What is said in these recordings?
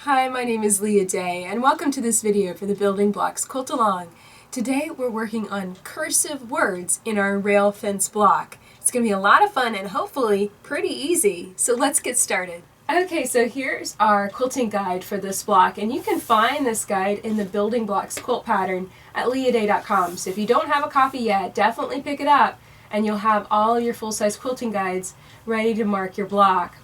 Hi, my name is Leah Day, and welcome to this video for the Building Blocks Quilt Along. Today we're working on cursive words in our rail fence block. It's going to be a lot of fun and hopefully pretty easy, so let's get started. Okay, so here's our quilting guide for this block, and you can find this guide in the Building Blocks quilt pattern at leahday.com. So if you don't have a copy yet, definitely pick it up and you'll have all your full-size quilting guides ready to mark your block.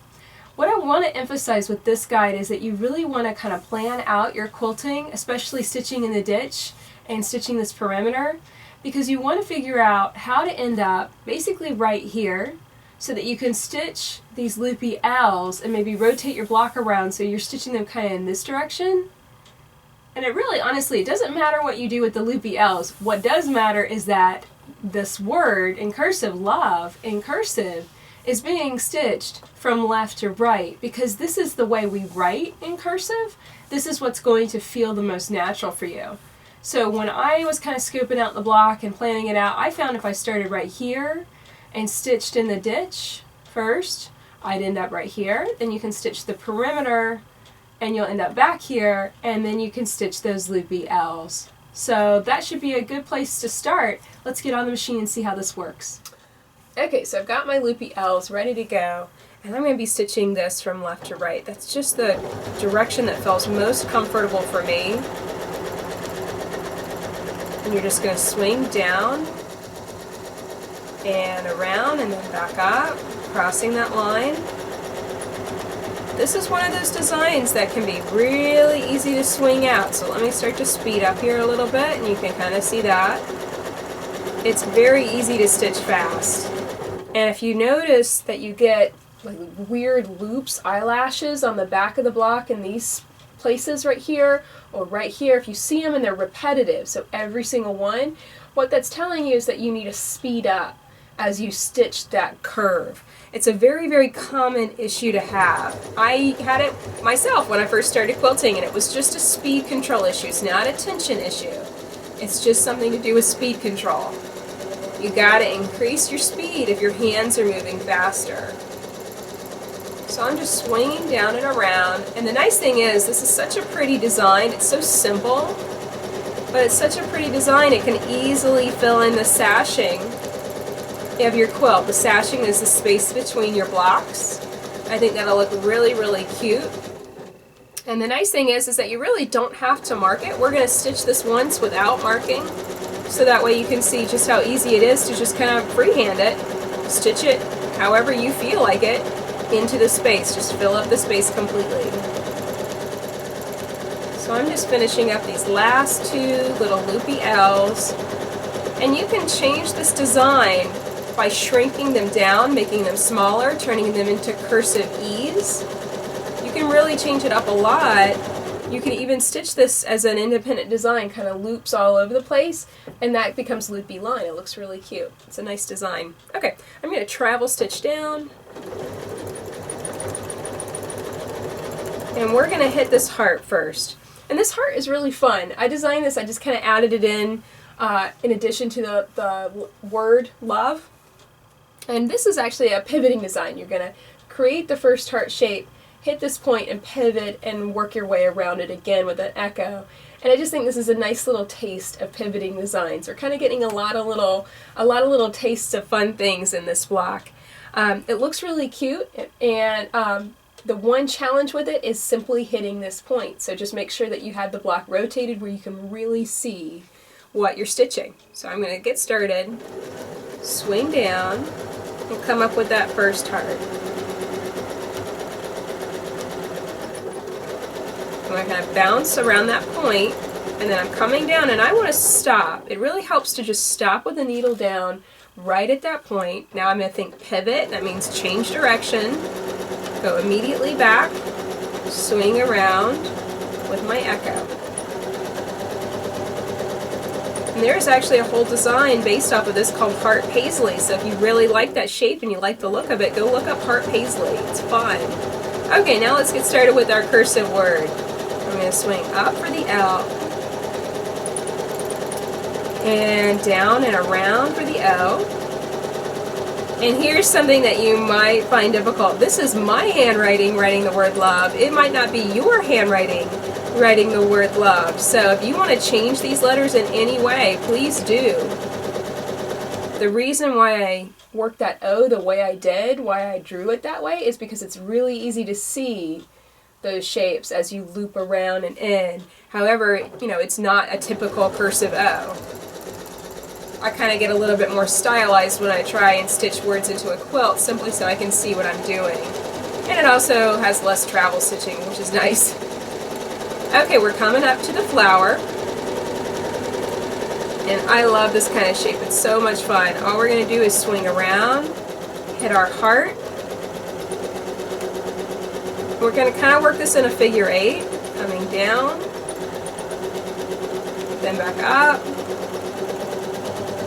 What I want to emphasize with this guide is that you really want to kind of plan out your quilting, especially stitching in the ditch and stitching this perimeter, because you want to figure out how to end up basically right here so that you can stitch these Loopy Elves and maybe rotate your block around so you're stitching them kind of in this direction. And it really, honestly, it doesn't matter what you do with the Loopy Elves. What does matter is that this word in cursive, love, in cursive, is being stitched from left to right, because this is the way we write in cursive. This is what's going to feel the most natural for you. So when I was kind of scooping out the block and planning it out, I found if I started right here and stitched in the ditch first, I'd end up right here. Then you can stitch the perimeter and you'll end up back here, and then you can stitch those Loopy Elves. So that should be a good place to start. Let's get on the machine and see how this works. Okay, so I've got my Loopy Elves ready to go, and I'm going to be stitching this from left to right. That's just the direction that feels most comfortable for me. And you're just going to swing down and around and then back up, crossing that line. This is one of those designs that can be really easy to swing out, so let me start to speed up here a little bit, and you can kind of see that. It's very easy to stitch fast. And if you notice that you get like weird loops, eyelashes on the back of the block in these places right here or right here, if you see them and they're repetitive, so every single one, what that's telling you is that you need to speed up as you stitch that curve. It's a very, very common issue to have. I had it myself when I first started quilting, and it was just a speed control issue. It's not a tension issue. It's just something to do with speed control. You gotta increase your speed if your hands are moving faster. So I'm just swinging down and around, and the nice thing is this is such a pretty design. It's so simple, but it's such a pretty design it can easily fill in the sashing of your quilt. The sashing is the space between your blocks. I think that'll look really, really cute. And the nice thing is that you really don't have to mark it. We're gonna stitch this once without marking, so that way you can see just how easy it is to just kind of freehand it, stitch it however you feel like it into the space. Just fill up the space completely. So I'm just finishing up these last two little Loopy Elves, and you can change this design by shrinking them down, making them smaller, turning them into cursive E's. You can really change it up a lot. You can even stitch this as an independent design, kind of loops all over the place, and that becomes Loopy line. It looks really cute. It's a nice design. Okay, I'm going to travel stitch down, and we're going to hit this heart first. And this heart is really fun. I designed this, I just kind of added it in addition to the word love. And this is actually a pivoting design. You're going to create the first heart shape, hit this point and pivot and work your way around it again with an echo. And I just think this is a nice little taste of pivoting designs. We're kind of getting a lot of little tastes of fun things in this block. It looks really cute, and the one challenge with it is simply hitting this point. So just make sure that you have the block rotated where you can really see what you're stitching. So I'm going to get started, swing down, and come up with that first heart. I'm going to bounce around that point, and then I'm coming down, and I want to stop. It really helps to just stop with the needle down right at that point. Now I'm going to think pivot. That means change direction. Go immediately back, swing around with my echo. And there's actually a whole design based off of this called Heart Paisley. So if you really like that shape and you like the look of it, go look up Heart Paisley. It's fun. Okay, now let's get started with our cursive word. I'm going to swing up for the L, and down and around for the O, And here's something that you might find difficult. This is my handwriting writing the word love. It might not be your handwriting writing the word love. So if you want to change these letters in any way, please do. The reason why I worked that O the way I did, why I drew it that way, is because it's really easy to see those shapes as you loop around and in. However, you know, it's not a typical cursive O. I kind of get a little bit more stylized when I try and stitch words into a quilt, simply so I can see what I'm doing. And it also has less travel stitching, which is nice. Okay, we're coming up to the flower. And I love this kind of shape. It's so much fun. All we're going to do is swing around, hit our heart. We're going to kind of work this in a figure 8, coming down, then back up.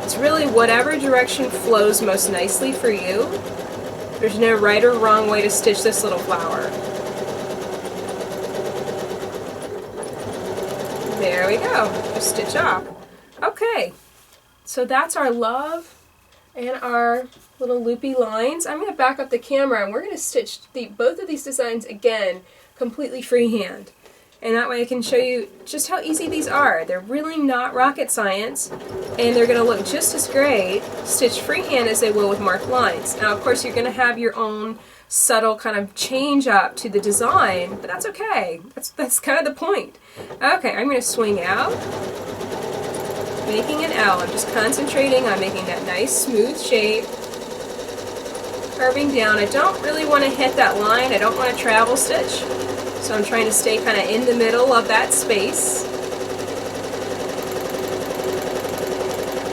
It's really whatever direction flows most nicely for you. There's no right or wrong way to stitch this little flower. There we go. Just stitch off. Okay, so that's our love and our little loopy lines. I'm going to back up the camera and we're going to stitch both of these designs again completely freehand. And that way I can show you just how easy these are. They're really not rocket science, and they're going to look just as great stitched freehand as they will with marked lines. Now, of course, you're going to have your own subtle kind of change up to the design, but that's okay. That's kind of the point. Okay, I'm going to swing out, making an L. I'm just concentrating on making that nice smooth shape, curving down. I don't really want to hit that line. I don't want to travel stitch. So I'm trying to stay kind of in the middle of that space.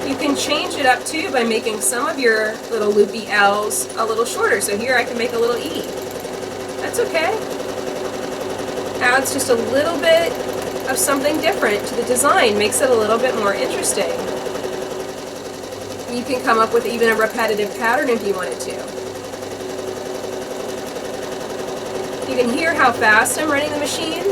You can change it up too by making some of your little loopy L's a little shorter. So here I can make a little E. That's okay. Adds just a little bit of something different to the design, makes it a little bit more interesting. You can come up with even a repetitive pattern if you wanted to. You can hear how fast I'm running the machine,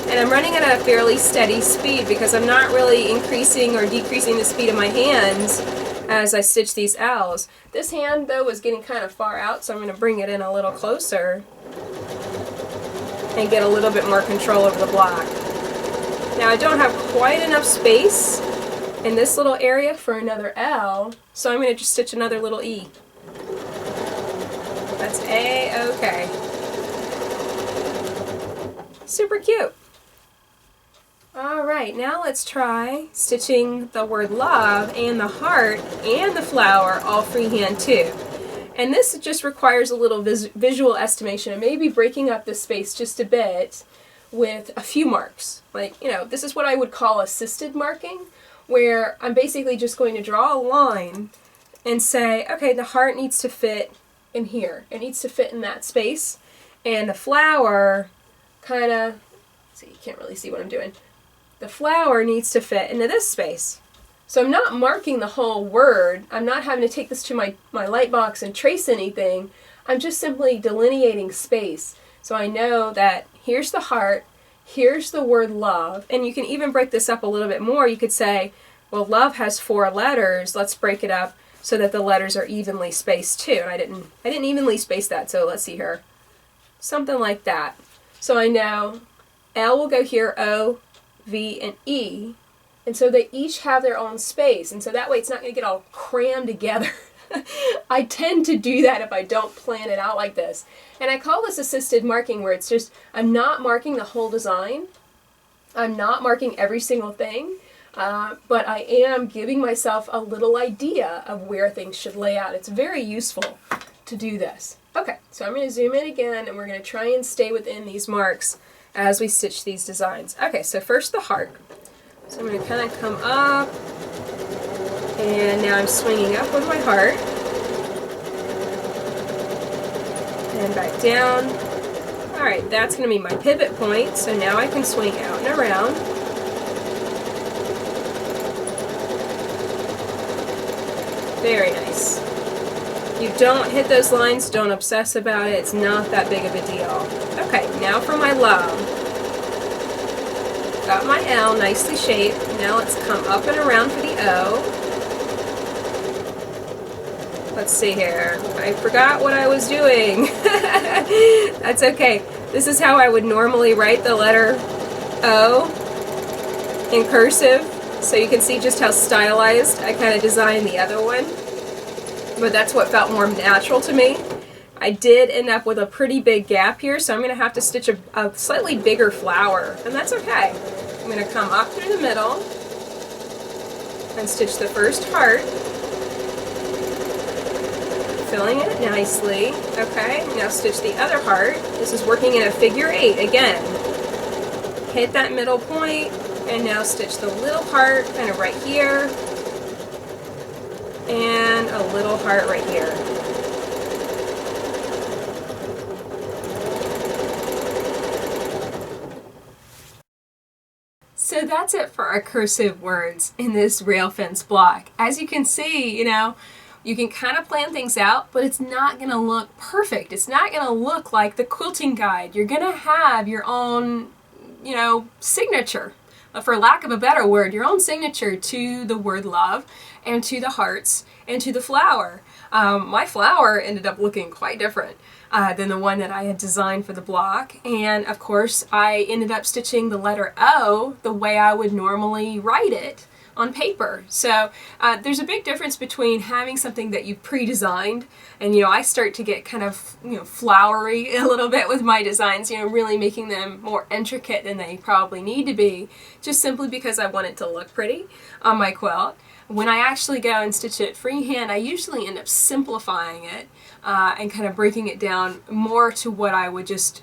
and I'm running at a fairly steady speed because I'm not really increasing or decreasing the speed of my hands as I stitch these L's. This hand though was getting kind of far out, so I'm going to bring it in a little closer and get a little bit more control over the block. Now I don't have quite enough space in this little area for another L, so I'm going to just stitch another little E. That's A-okay. Super cute. Alright, now let's try stitching the word love and the heart and the flower all freehand too. And this just requires a little visual estimation and maybe breaking up the space just a bit with a few marks. Like, you know, this is what I would call assisted marking, where I'm basically just going to draw a line and say, okay, the heart needs to fit in here. It needs to fit in that space. And the flower kind of, see, you can't really see what I'm doing. The flower needs to fit into this space. So I'm not marking the whole word. I'm not having to take this to my light box and trace anything. I'm just simply delineating space. So I know that here's the heart, here's the word love, and you can even break this up a little bit more. You could say, well, love has 4 letters. Let's break it up so that the letters are evenly spaced too. And I didn't evenly space that, so let's see here. Something like that. So I know L will go here, O, V, and E, and so they each have their own space, and so that way it's not going to get all crammed together. I tend to do that if I don't plan it out like this. And I call this assisted marking, where it's just, I'm not marking the whole design, I'm not marking every single thing, but I am giving myself a little idea of where things should lay out. It's very useful to do this. Okay, so I'm going to zoom in again, and we're going to try and stay within these marks as we stitch these designs. Okay, so first the heart. So I'm going to kind of come up, and now I'm swinging up with my heart, and back down. Alright, that's going to be my pivot point, so now I can swing out and around. Very nice. You don't hit those lines, don't obsess about it, it's not that big of a deal. Okay, now for my love. Got my L nicely shaped. Now let's come up and around for the O. let's see here. I forgot what I was doing. That's okay. This is how I would normally write the letter O in cursive. So you can see just how stylized I kind of designed the other one. But that's what felt more natural to me. I did end up with a pretty big gap here, so I'm going to have to stitch a slightly bigger flower, and that's okay. I'm going to come up through the middle and stitch the first heart, filling it nicely. Okay, now stitch the other heart. This is working in a figure 8 again. Hit that middle point, and now stitch the little heart kind of right here, and a little heart right here. So that's it for our cursive words in this rail fence block. As you can see, you can kind of plan things out, but it's not going to look perfect. It's not going to look like the quilting guide. You're going to have your own, signature, for lack of a better word, your own signature to the word love and to the hearts and to the flower. My flower ended up looking quite different than the one that I had designed for the block, and of course I ended up stitching the letter O the way I would normally write it on paper. So there's a big difference between having something that you pre-designed, and I start to get kind of flowery a little bit with my designs, really making them more intricate than they probably need to be, just simply because I want it to look pretty on my quilt. When I actually go and stitch it freehand, I usually end up simplifying it and kind of breaking it down more to what I would just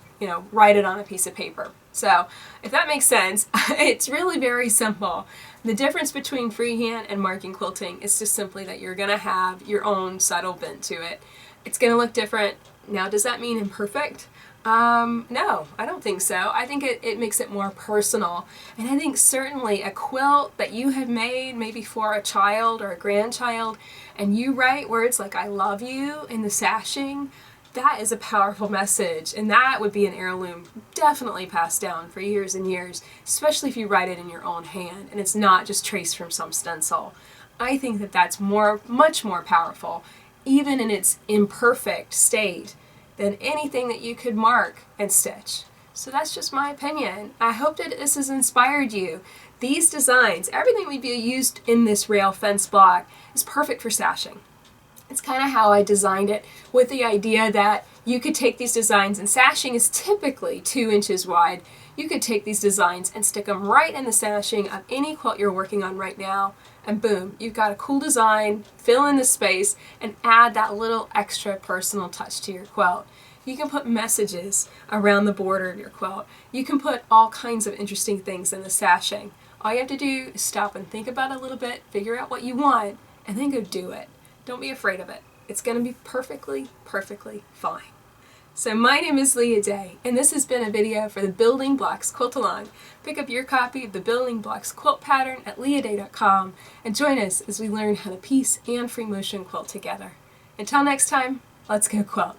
write it on a piece of paper. So if that makes sense, it's really very simple. The difference between freehand and marking quilting is just simply that you're going to have your own subtle bent to it. It's going to look different. Now, does that mean imperfect? No, I don't think so. I think it makes it more personal. And I think certainly a quilt that you have made maybe for a child or a grandchild, and you write words like I love you in the sashing, that is a powerful message, and that would be an heirloom definitely passed down for years and years, especially if you write it in your own hand and it's not just traced from some stencil. I think that that's much more powerful, even in its imperfect state, than anything that you could mark and stitch. So that's just my opinion. I hope that this has inspired you. These designs, everything we've used in this rail fence block is perfect for sashing. It's kind of how I designed it, with the idea that you could take these designs, and sashing is typically 2 inches wide. You could take these designs and stick them right in the sashing of any quilt you're working on right now, and boom, you've got a cool design, fill in the space, and add that little extra personal touch to your quilt. You can put messages around the border of your quilt. You can put all kinds of interesting things in the sashing. All you have to do is stop and think about it a little bit, figure out what you want, and then go do it. Don't be afraid of it. It's going to be perfectly, perfectly fine. So my name is Leah Day, and this has been a video for the Building Blocks Quilt Along. Pick up your copy of the Building Blocks Quilt Pattern at leahday.com and join us as we learn how to piece and free motion quilt together. Until next time, let's go quilt.